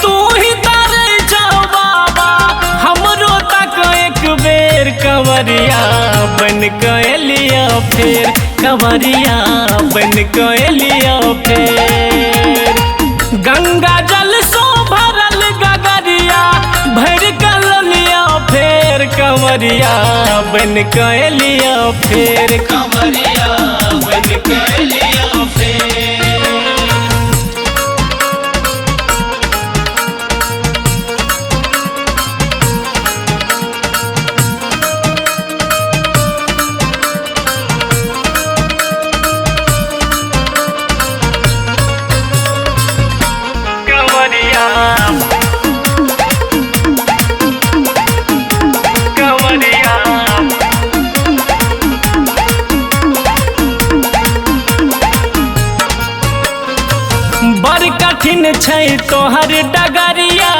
तू ही तारे जाओ बाबा हमरो तक एक बेर कंवरिया बन के लिया फिर कंवरिया बन के लिया फिर गंगा जल सो भरल गगरिया भर कर लिया फिर कंवरिया बन के लिया फिर कंवरिया बन के लिया फिर बड़ कठिन छै तोहर डगरिया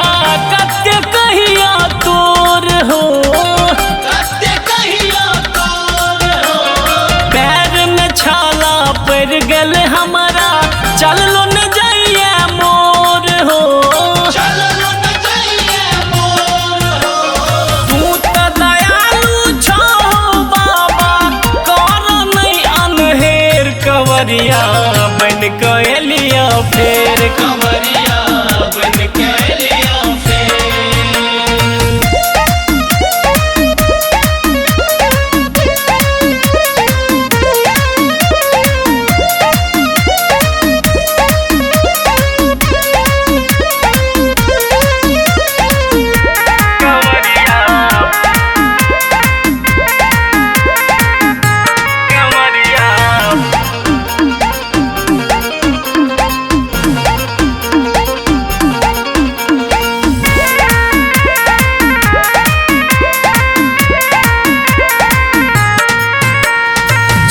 कते कहिया तोर हो पैर में छाला पड़ गल हमारा चललो न जाइए मोर हो तू तो दयालु छो बाबा कर नहीं अनहेर कंवरिया बन के लिया फिर कंवरिया बन के लिया फिर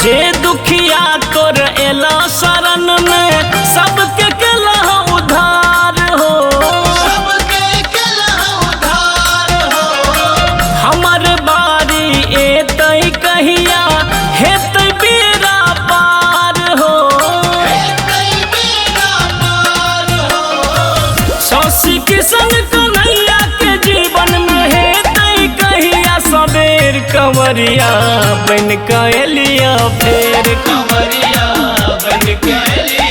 जे दुखिया तोर एला शरण में सबके केला उधार हो हमर बारी एतै कहिया हेतै बेरा पार हो शशि किशन कन्हैया के जीवन में हेतै कहिया सबेर कंवरिया बन के लिया फिर कंवरिया बन के लिया।